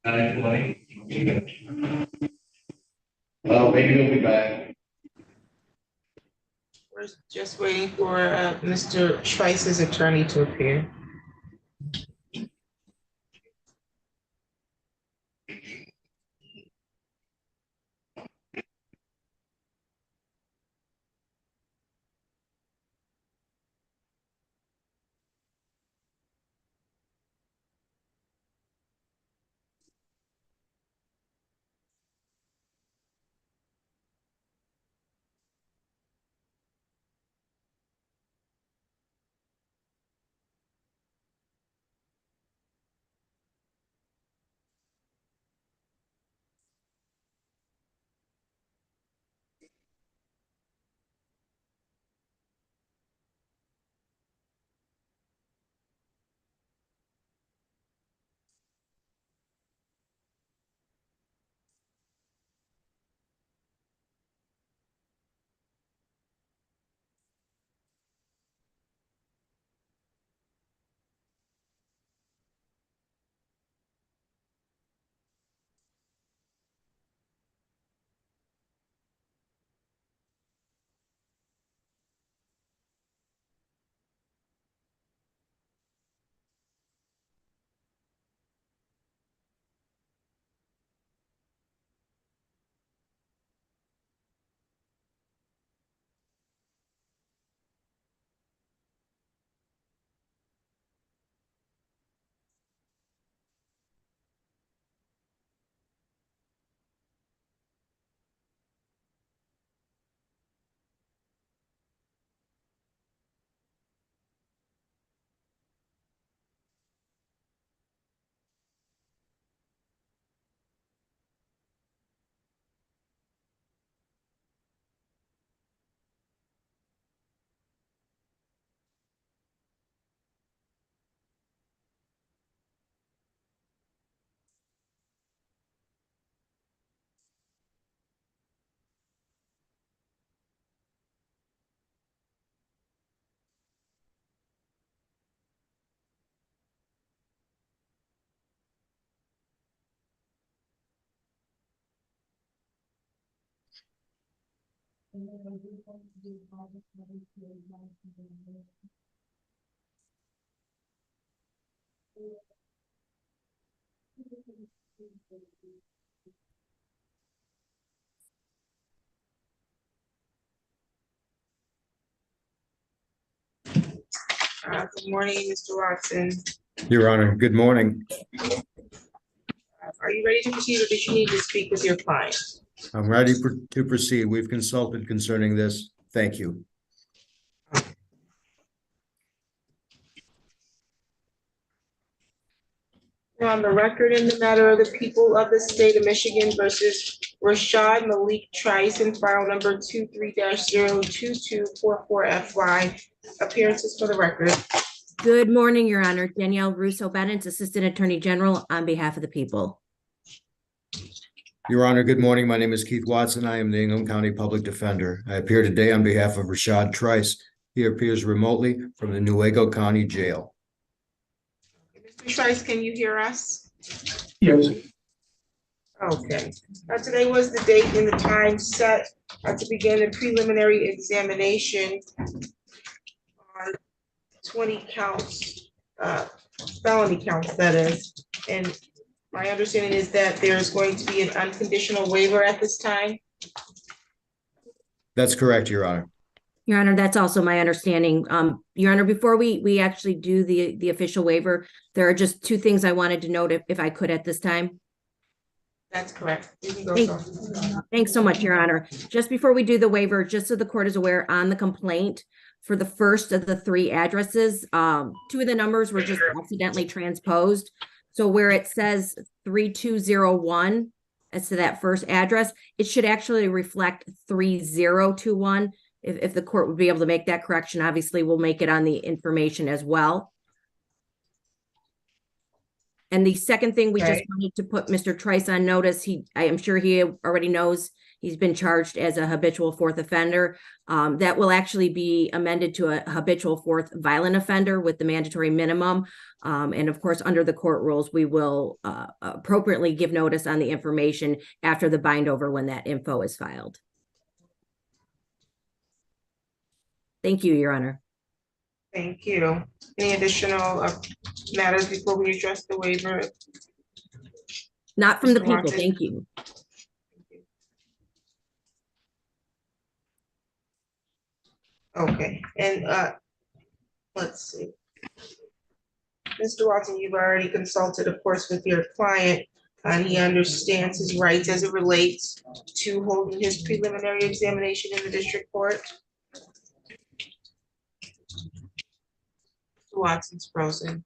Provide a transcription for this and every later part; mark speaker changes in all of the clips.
Speaker 1: Well, maybe he'll be back.
Speaker 2: We're just waiting for Mr. Trice's attorney to appear. Good morning, Mr. Watson.
Speaker 3: Your Honor, good morning.
Speaker 2: Are you ready to proceed, or did you need to speak with your client?
Speaker 3: I'm ready to proceed. We've consulted concerning this. Thank you.
Speaker 2: On the record in the matter of the people of the state of Michigan versus Rashad Malik Trice in file number 23-02244FY. Appearances for the record.
Speaker 4: Good morning, Your Honor. Danielle Russo-Bennett, Assistant Attorney General on behalf of the people.
Speaker 3: Your Honor, good morning. My name is Keith Watson. I am the Ingham County Public Defender. I appear today on behalf of Rashad Trice. He appears remotely from the Newaygo County Jail.
Speaker 2: Mr. Trice, can you hear us?
Speaker 1: Yes.
Speaker 2: Okay. Today was the date and the time set to begin the preliminary examination on 20 counts, felony counts, that is. And my understanding is that there's going to be an unconditional waiver at this time.
Speaker 3: That's correct, Your Honor.
Speaker 4: Your Honor, that's also my understanding. Your Honor, before we actually do the official waiver, there are just two things I wanted to note if I could at this time.
Speaker 2: That's correct. You can go.
Speaker 4: Thanks so much, Your Honor. Just before we do the waiver, just so the court is aware, on the complaint for the first of the three addresses, two of the numbers were just accidentally transposed. So where it says 3201 as to that first address, it should actually reflect 3021. If the court would be able to make that correction, obviously we'll make it on the information as well. And the second thing, we just wanted to put Mr. Trice on notice. I am sure he already knows He's been charged as a habitual fourth offender. That will actually be amended to a habitual fourth violent offender with the mandatory minimum. And of course, under the court rules, we will appropriately give notice on the information after the bind over when that info is filed. Thank you, Your Honor.
Speaker 2: Thank you. Any additional matters before we address the waiver?
Speaker 4: Not from the
Speaker 2: Mr.
Speaker 4: people,
Speaker 2: Watson?
Speaker 4: thank you.
Speaker 2: Okay, and let's see. Mr. Watson, you've already consulted, of course, with your client, and he understands his rights as it relates to holding his preliminary examination in the district court. Mr. Watson's frozen.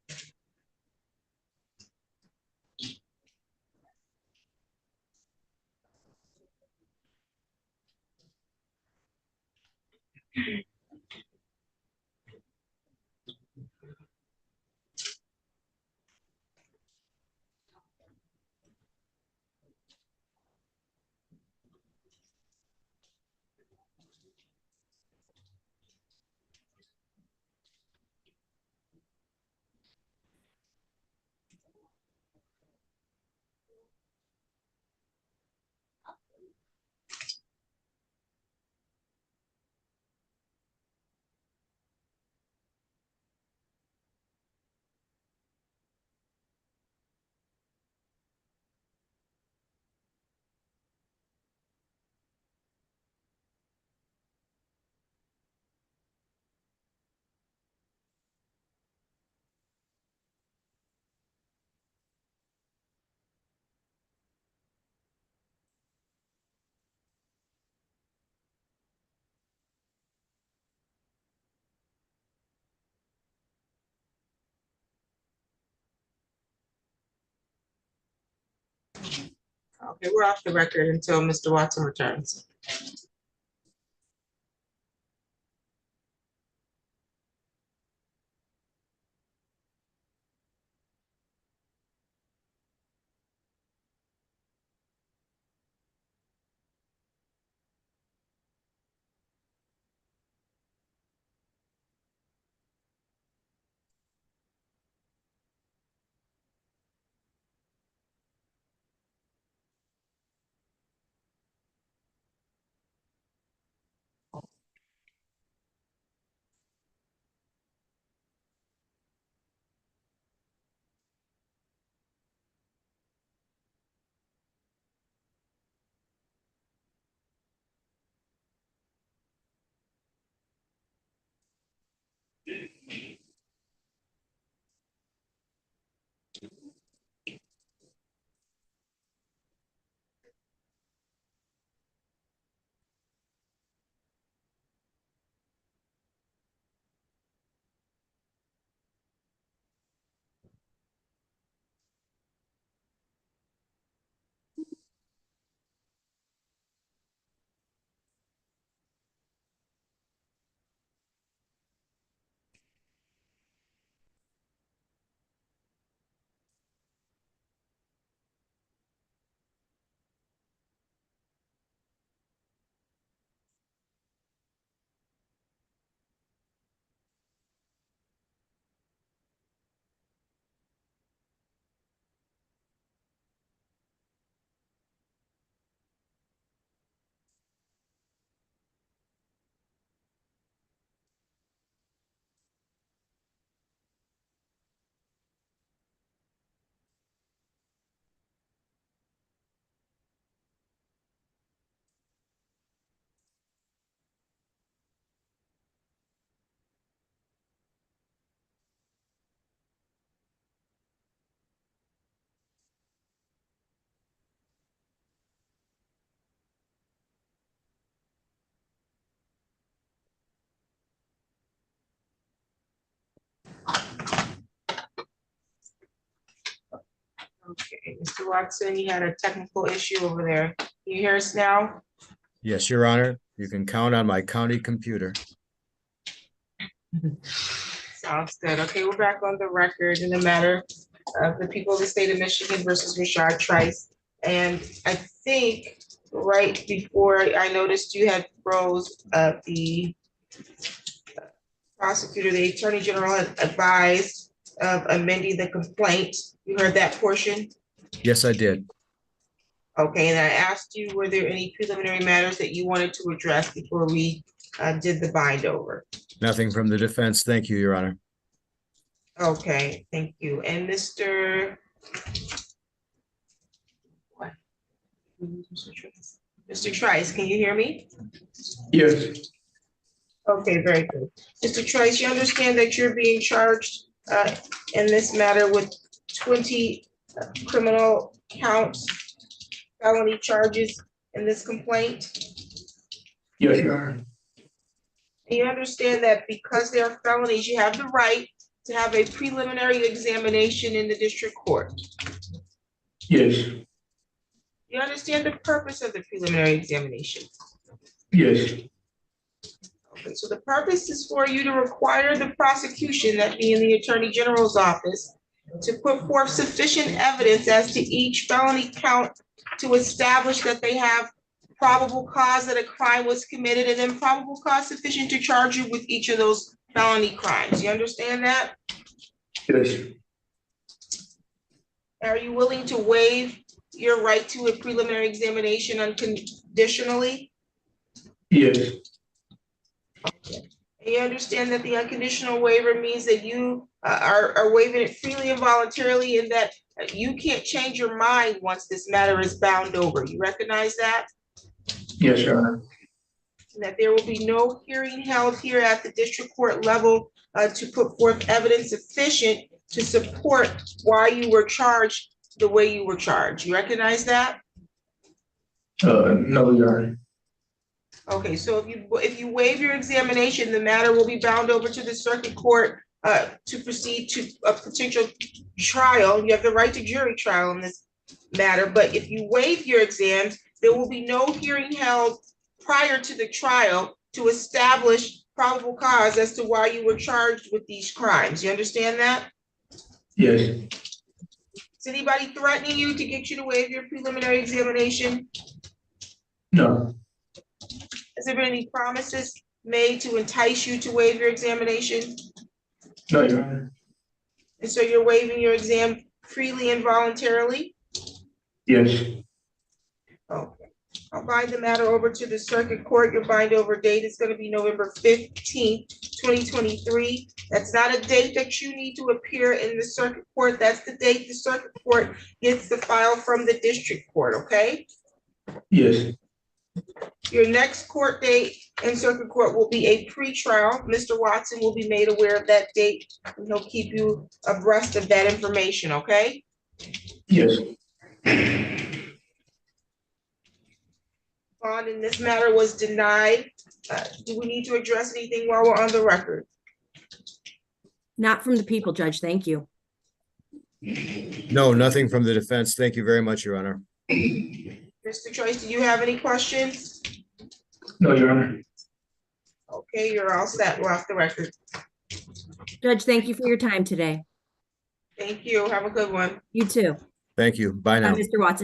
Speaker 2: Okay, we're off the record until Mr. Watson returns. Okay, Mr. Watson, you had a technical issue over there. Can you hear us now?
Speaker 3: Yes, Your Honor. You can count on my county computer.
Speaker 2: Sounds good. Okay, we're back on the record in the matter of the people of the state of Michigan versus Rashad Trice. And I think right before I noticed you had froze, the prosecutor, the attorney general had advised of amending the complaint. You heard that portion?
Speaker 3: Yes, I did.
Speaker 2: Okay, and I asked you, were there any preliminary matters that you wanted to address before we did the bind over?
Speaker 3: Nothing from the defense. Thank you, Your Honor.
Speaker 2: Okay, thank you. And Mr. What? Mr. Trice, can you hear me?
Speaker 1: Yes.
Speaker 2: Okay, very good. Mr. Trice, you understand that you're being charged in this matter with 20 criminal counts, felony charges in this complaint?
Speaker 1: Yes, Your Honor.
Speaker 2: And you understand that because they are felonies, you have the right to have a preliminary examination in the district court.
Speaker 1: Yes.
Speaker 2: You understand the purpose of the preliminary examination?
Speaker 1: Yes.
Speaker 2: Okay, so the purpose is for you to require the prosecution, that being the Attorney General's office, to put forth sufficient evidence as to each felony count to establish that they have probable cause that a crime was committed, and then probable cause sufficient to charge you with each of those felony crimes. You understand that?
Speaker 1: Yes.
Speaker 2: Are you willing to waive your right to a preliminary examination unconditionally?
Speaker 1: Yes.
Speaker 2: And you understand that the unconditional waiver means that you are waiving it freely and voluntarily, and that you can't change your mind once this matter is bound over. You recognize that?
Speaker 1: Yes, Your Honor.
Speaker 2: And that there will be no hearing held here at the district court level to put forth evidence sufficient to support why you were charged the way you were charged. You recognize that?
Speaker 1: No, Your Honor.
Speaker 2: Okay, so if you waive your examination, the matter will be bound over to the circuit court to proceed to a potential trial. You have the right to jury trial in this matter, but if you waive your exams, there will be no hearing held prior to the trial to establish probable cause as to why you were charged with these crimes. You understand that?
Speaker 1: Yes.
Speaker 2: Is anybody threatening you to get you to waive your preliminary examination?
Speaker 1: No.
Speaker 2: Has there been any promises made to entice you to waive your examination?
Speaker 1: No, Your Honor.
Speaker 2: And so you're waiving your exam freely and voluntarily?
Speaker 1: Yes.
Speaker 2: Okay. I'll bind the matter over to the circuit court. Your bind over date is going to be November 15th, 2023. That's not a date that you need to appear in the circuit court. That's the date the circuit court gets the file from the district court, okay?
Speaker 1: Yes.
Speaker 2: Your next court date in circuit court will be a pre-trial. Mr. Watson will be made aware of that date, and he'll keep you abreast of that information, okay?
Speaker 1: Yes.
Speaker 2: Bond in this matter was denied. Do we need to address anything while we're on the record?
Speaker 4: Not from the people, Judge. Thank you.
Speaker 3: No, nothing from the defense. Thank you very much, Your Honor.
Speaker 2: Mr. Trice, do you have any questions?
Speaker 1: No, Your Honor.
Speaker 2: Okay, you're all set. We're off the record.
Speaker 4: Judge, thank you for your time today.
Speaker 2: Thank you. Have a good one.
Speaker 4: You too.
Speaker 3: Thank you. Bye now.
Speaker 4: Mr. Watson.